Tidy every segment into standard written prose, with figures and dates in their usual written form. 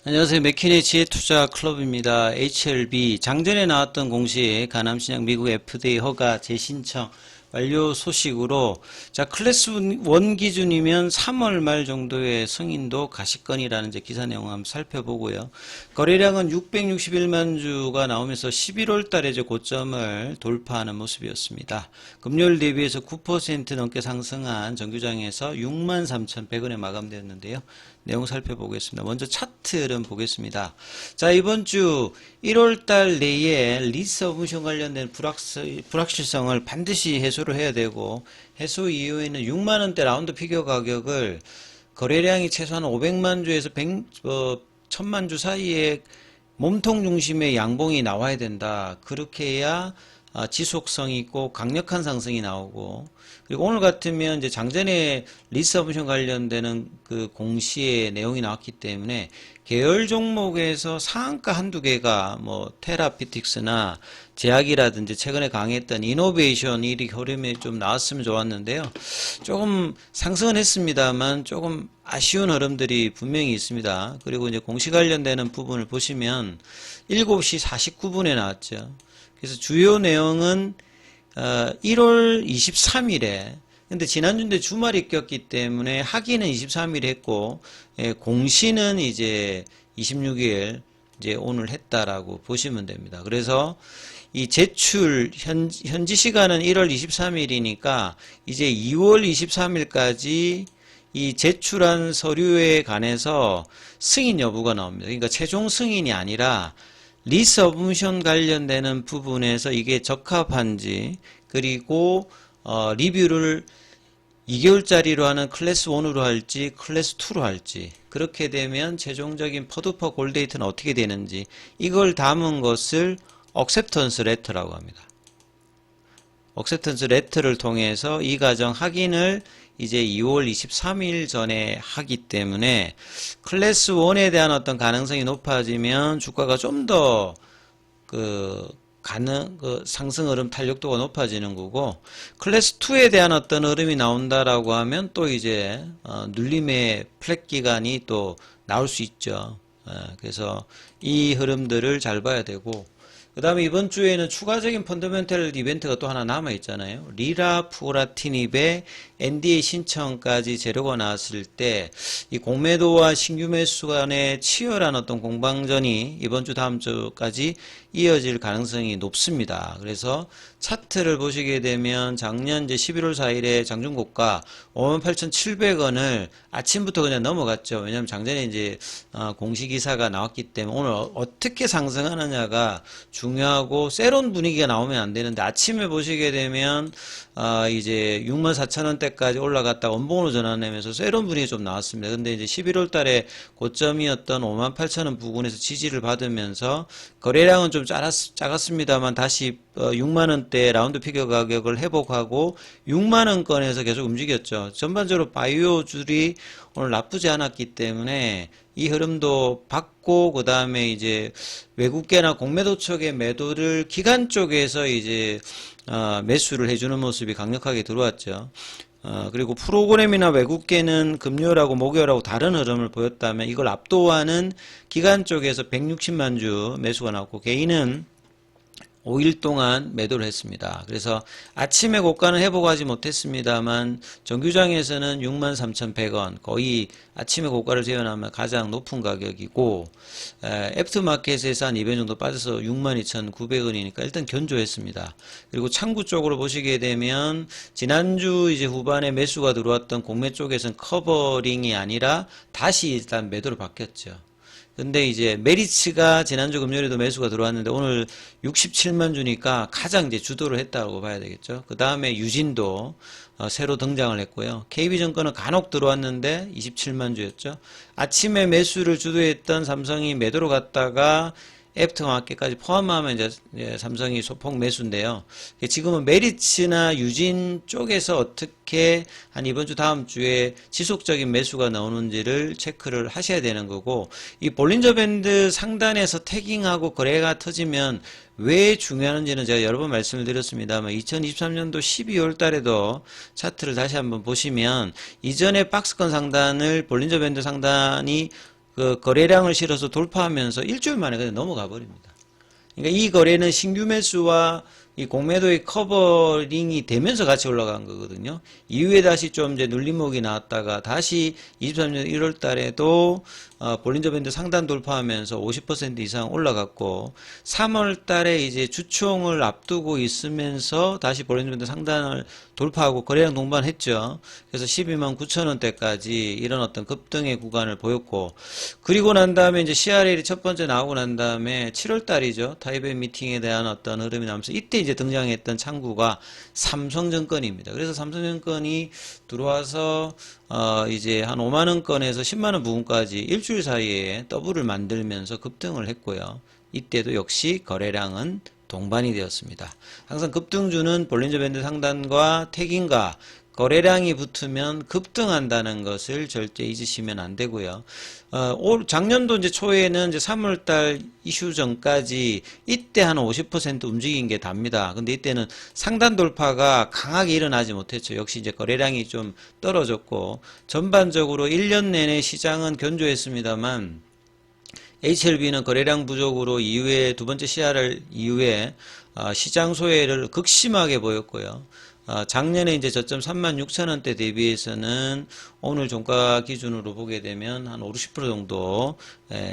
안녕하세요. 맥키네 지혜투자 클럽입니다. HLB 장전에 나왔던 공시에 가남신약 미국 FDA 허가 재신청 완료 소식으로 자 클래스 1 기준이면 3월 말 정도의 승인도 가시권이라는 이제 기사 내용 한번 살펴보고요. 거래량은 661만 주가 나오면서 11월 달에 이제 고점을 돌파하는 모습이었습니다. 금요일 대비해서 9% 넘게 상승한 정규장에서 63,100원에 마감되었는데요. 내용 살펴보겠습니다. 먼저 차트 흐름 보겠습니다. 자, 이번 주 1월달 내에 리스 오브션 관련된 불확실성을 반드시 해소를 해야 되고, 해소 이후에는 6만원대 라운드 피겨 가격을 거래량이 최소한 500만 주에서 1000만 주 사이에 몸통 중심의 양봉이 나와야 된다. 그렇게 해야 지속성이 있고 강력한 상승이 나오고, 그리고 오늘 같으면 이제 장전에 리스 오브션 관련되는 그 공시의 내용이 나왔기 때문에 계열 종목에서 상한가 한두 개가 뭐 테라피틱스나 제약이라든지 최근에 강했던 이노베이션 이 흐름이 좀 나왔으면 좋았는데요. 조금 상승은 했습니다만 조금 아쉬운 흐름들이 분명히 있습니다. 그리고 이제 공시 관련되는 부분을 보시면 7시 49분에 나왔죠. 그래서 주요 내용은 1월 23일에 근데 지난주인데 주말이 꼈기 때문에 학기는 23일 했고 공시는 이제 26일 이제 오늘 했다라고 보시면 됩니다. 그래서 이 제출 현지 시간은 1월 23일이니까 이제 2월 23일까지 이 제출한 서류에 관해서 승인 여부가 나옵니다. 그러니까 최종 승인이 아니라 리스 오브션 관련되는 부분에서 이게 적합한지 그리고 리뷰를 2개월짜리로 하는 클래스 1으로 할지 클래스 2로 할지 그렇게 되면 최종적인 퍼드퍼 골데이트는 어떻게 되는지 이걸 담은 것을 억셉턴스 레터라고 합니다. 억셉턴스 레터를 통해서 이 과정 확인을 이제 2월 23일 전에 하기 때문에 클래스 1에 대한 어떤 가능성이 높아지면 주가가 좀 더 상승 흐름 탄력도가 높아지는 거고 클래스 2에 대한 어떤 흐름이 나온다라고 하면 또 이제 눌림의 플랫 기간이 또 나올 수 있죠. 그래서 이 흐름들을 잘 봐야 되고 그 다음에 이번 주에는 추가적인 펀더멘털 이벤트가 또 하나 남아있잖아요. 리라푸라티닙의 NDA 신청까지 재료가 나왔을 때 이 공매도와 신규 매수 간의 치열한 어떤 공방전이 이번 주 다음 주까지 이어질 가능성이 높습니다. 그래서 차트를 보시게 되면 작년 이제 11월 4일에 장중고가 58,700원을 아침부터 그냥 넘어갔죠. 왜냐하면 작년에 이제 공시기사가 나왔기 때문에 오늘 어떻게 상승하느냐가 중요하고 세론 분위기가 나오면 안 되는데 아침에 보시게 되면 이제 64,000원대까지 올라갔다 원봉으로 전환하면서 세론 분위기 좀 나왔습니다. 근데 이제 11월 달에 고점이었던 58,000원 부근에서 지지를 받으면서 거래량은 좀 작았습니다만 다시 6만원대 라운드 피겨 가격을 회복하고 6만원권에서 계속 움직였죠. 전반적으로 바이오줄이 오늘 나쁘지 않았기 때문에 이 흐름도 받고 그 다음에 이제 외국계나 공매도 쪽의 매도를 기관 쪽에서 이제 매수를 해주는 모습이 강력하게 들어왔죠. 그리고 프로그램이나 외국계는 금요일하고 목요일하고 다른 흐름을 보였다면 이걸 압도하는 기관 쪽에서 160만 주 매수가 나왔고 개인은 5일 동안 매도를 했습니다. 그래서 아침에 고가는 회복하지 못했습니다만 정규장에서는 63,100원 거의 아침에 고가를 재현하면 가장 높은 가격이고 애프터마켓에서 한 200원 정도 빠져서 62,900원이니까 일단 견조했습니다. 그리고 창구 쪽으로 보시게 되면 지난주 이제 후반에 매수가 들어왔던 공매 쪽에서는 커버링이 아니라 다시 일단 매도로 바뀌었죠. 근데 이제 메리츠가 지난주 금요일에도 매수가 들어왔는데 오늘 67만 주니까 가장 이제 주도를 했다고 봐야 되겠죠. 그 다음에 유진도 새로 등장을 했고요. KB증권은 간혹 들어왔는데 27만 주였죠. 아침에 매수를 주도했던 삼성이 매도로 갔다가 애프터마켓까지 포함하면 이제 삼성이 소폭 매수인데요. 지금은 메리츠나 유진 쪽에서 어떻게 한 이번 주 다음 주에 지속적인 매수가 나오는지를 체크를 하셔야 되는 거고 이 볼린저 밴드 상단에서 태깅하고 거래가 터지면 왜 중요한지는 제가 여러 번 말씀을 드렸습니다만 2023년도 12월 달에도 차트를 다시 한번 보시면 이전에 박스권 상단을 볼린저 밴드 상단이 그 거래량을 실어서 돌파하면서 일주일 만에 그냥 넘어가 버립니다. 그러니까 이 거래는 신규 매수와 이 공매도의 커버링이 되면서 같이 올라간 거거든요. 이후에 다시 좀 이제 눌림목이 나왔다가 다시 23년 1월 달에도 볼린저 밴드 상단 돌파하면서 50% 이상 올라갔고 3월 달에 이제 주총을 앞두고 있으면서 다시 볼린저 밴드 상단을 돌파하고 거래량 동반했죠. 그래서 12만 9천 원대까지 이런 어떤 급등의 구간을 보였고 그리고 난 다음에 이제 CRL이 첫 번째 나오고 난 다음에 7월 달이죠. 타이베이 미팅에 대한 어떤 흐름이 나오면서 이때 이제 등장했던 창구가 삼성증권입니다. 그래서 삼성증권이 들어와서 이제 한 5만 원권에서 10만 원 부분까지 일주일 사이에 더블을 만들면서 급등을 했고요. 이때도 역시 거래량은 동반이 되었습니다. 항상 급등주는 볼린저 밴드 상단과 택인과 거래량이 붙으면 급등한다는 것을 절대 잊으시면 안 되고요. 작년도 이제 초에는 이제 3월달 이슈 전까지 이때 한 50% 움직인 게 답니다. 근데 이때는 상단 돌파가 강하게 일어나지 못했죠. 역시 이제 거래량이 좀 떨어졌고 전반적으로 1년 내내 시장은 견조했습니다만 HLB는 거래량 부족으로 이후에 두 번째 CRR 이후에 시장 소외를 극심하게 보였고요. 작년에 이제 저점 36,000원대 대비해서는 오늘 종가 기준으로 보게 되면 한 5, 60% 정도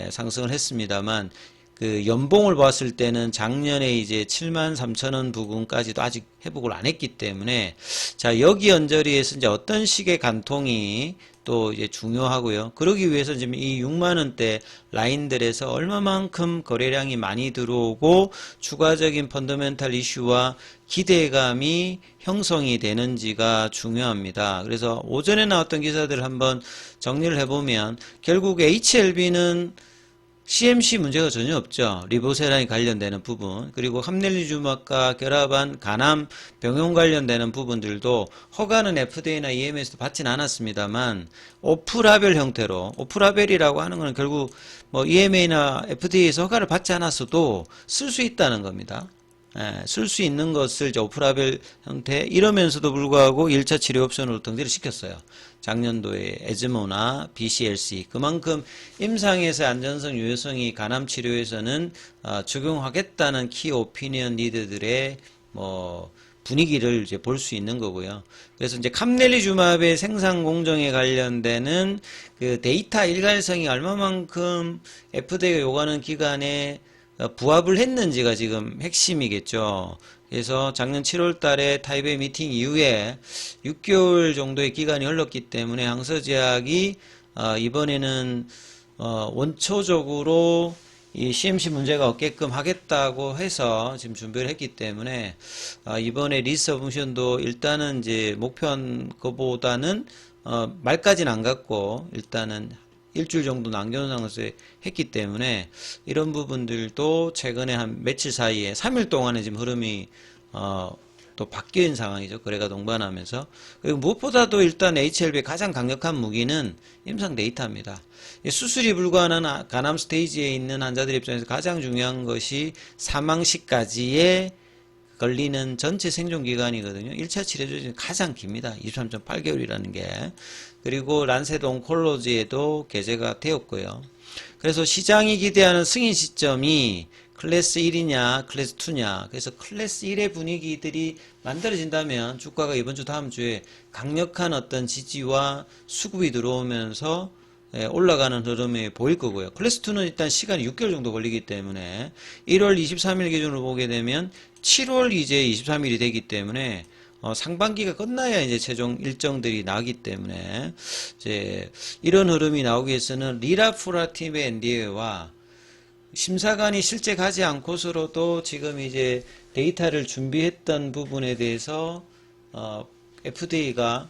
상승을 했습니다만 그 연봉을 봤을 때는 작년에 이제 73,000원 부근까지도 아직 회복을 안 했기 때문에 자 여기 언저리에서 이제 어떤 식의 간통이 또 이제 중요하고요. 그러기 위해서 지금 이 6만 원대 라인들에서 얼마만큼 거래량이 많이 들어오고 추가적인 펀더멘탈 이슈와 기대감이 형성이 되는지가 중요합니다. 그래서 오전에 나왔던 기사들을 한번 정리를 해보면 결국 HLB는 CMC 문제가 전혀 없죠. 리보세라인 관련되는 부분 그리고 함넬리주막과 결합한 간암 병용 관련되는 부분들도 허가는 FDA나 EMA에서도 받지는 않았습니다만 오프라벨 형태로 오프라벨이라고 하는 것은 결국 뭐 EMA나 FDA에서 허가를 받지 않았어도 쓸 수 있다는 겁니다. 쓸 수 있는 것을 이제 오프라벨 형태 이러면서도 불구하고 1차 치료 옵션으로 등재를 시켰어요. 작년도에 에즈모나 BCLC 그만큼 임상에서의 안전성 유효성이 간암 치료에서는 적용하겠다는 키 오피니언 리더들의 뭐 분위기를 이제 볼 수 있는 거고요. 그래서 이제 캄넬리주맙의 생산 공정에 관련되는 그 데이터 일관성이 얼마만큼 FDA가 요구하는 기간에 부합을 했는지가 지금 핵심이겠죠. 그래서 작년 7월 달에 타이베이 미팅 이후에 6개월 정도의 기간이 흘렀기 때문에 항서제약이 이번에는 원초적으로 이 CMC 문제가 없게끔 하겠다고 해서 지금 준비를 했기 때문에 이번에 리서브션도 일단은 이제 목표한 것보다는 말까지는 안 갔고 일단은 일주일 정도 남겨놓은 상황에서 했기 때문에 이런 부분들도 최근에 한 며칠 사이에 3일 동안에 지금 흐름이 또 바뀐 상황이죠. 거래가 동반하면서. 그리고 무엇보다도 일단 HLB의 가장 강력한 무기는 임상 데이터입니다. 수술이 불가능한 간암 스테이지에 있는 환자들 입장에서 가장 중요한 것이 사망 시까지의 걸리는 전체 생존 기간이거든요. 1차 치료제 가장 깁니다. 23.8개월이라는 게. 그리고 란셋 온콜로지에도 게재가 되었고요. 그래서 시장이 기대하는 승인 시점이 클래스 1이냐 클래스 2냐 그래서 클래스 1의 분위기들이 만들어진다면 주가가 이번 주 다음 주에 강력한 어떤 지지와 수급이 들어오면서 올라가는 흐름이 보일 거고요. 클래스 2는 일단 시간이 6개월 정도 걸리기 때문에 1월 23일 기준으로 보게 되면 7월 이제 23일이 되기 때문에 상반기가 끝나야 이제 최종 일정들이 나기 때문에 이제 이런 흐름이 나오기 위해서는 리라푸라팀의 NDA와 심사관이 실제 가지 않고서라도 지금 이제 데이터를 준비했던 부분에 대해서 FDA가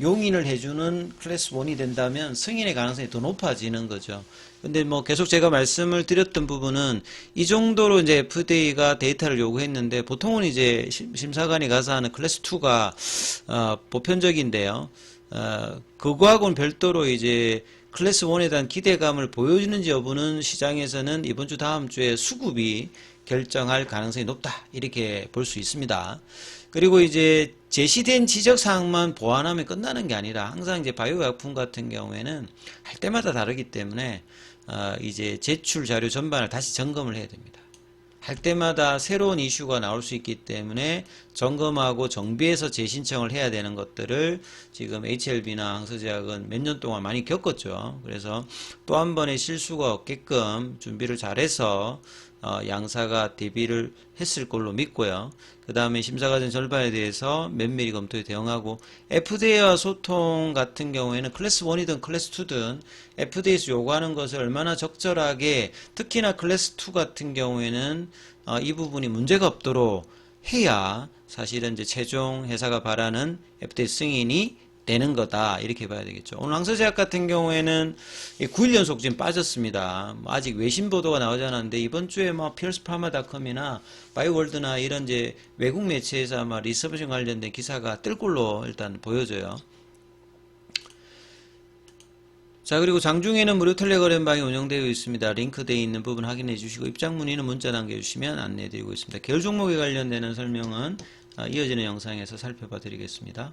용인을 해주는 클래스 1이 된다면 승인의 가능성이 더 높아지는 거죠. 근데 뭐 계속 제가 말씀을 드렸던 부분은 이 정도로 이제 FDA가 데이터를 요구했는데 보통은 이제 심사관이 가서 하는 클래스 2가 보편적인데요. 그거하고는 별도로 이제 클래스 1에 대한 기대감을 보여주는지 여부는 시장에서는 이번 주 다음 주에 수급이 결정할 가능성이 높다. 이렇게 볼 수 있습니다. 그리고 이제 제시된 지적사항만 보완하면 끝나는 게 아니라 항상 이제 바이오약품 같은 경우에는 할 때마다 다르기 때문에 이제 제출 자료 전반을 다시 점검을 해야 됩니다. 할 때마다 새로운 이슈가 나올 수 있기 때문에 점검하고 정비해서 재신청을 해야 되는 것들을 지금 HLB나 항서제약은 몇 년 동안 많이 겪었죠. 그래서 또 한 번의 실수가 없게끔 준비를 잘해서 양사가 대비를 했을 걸로 믿고요. 그 다음에 심사과정 절반에 대해서 면밀히 검토에 대응하고 FDA와 소통 같은 경우에는 클래스 1이든 클래스 2든 FDA에서 요구하는 것을 얼마나 적절하게 특히나 클래스 2 같은 경우에는 이 부분이 문제가 없도록 해야 사실은 이제 최종 회사가 바라는 FDA 승인이 되는 거다 이렇게 봐야 되겠죠. 오늘 항서제약 같은 경우에는 9일 연속 지금 빠졌습니다. 아직 외신 보도가 나오지 않았는데 이번 주에 뭐 피어스파마닷컴이나 바이오월드나 이런 이제 외국 매체에서 아마 리서브션 관련된 기사가 뜰 걸로 일단 보여져요. 자, 그리고 장중에는 무료 텔레그램 방이 운영되어 있습니다. 링크되어 있는 부분 확인해 주시고 입장 문의는 문자 남겨주시면 안내해 드리고 있습니다. 계열 종목에 관련되는 설명은 이어지는 영상에서 살펴봐 드리겠습니다.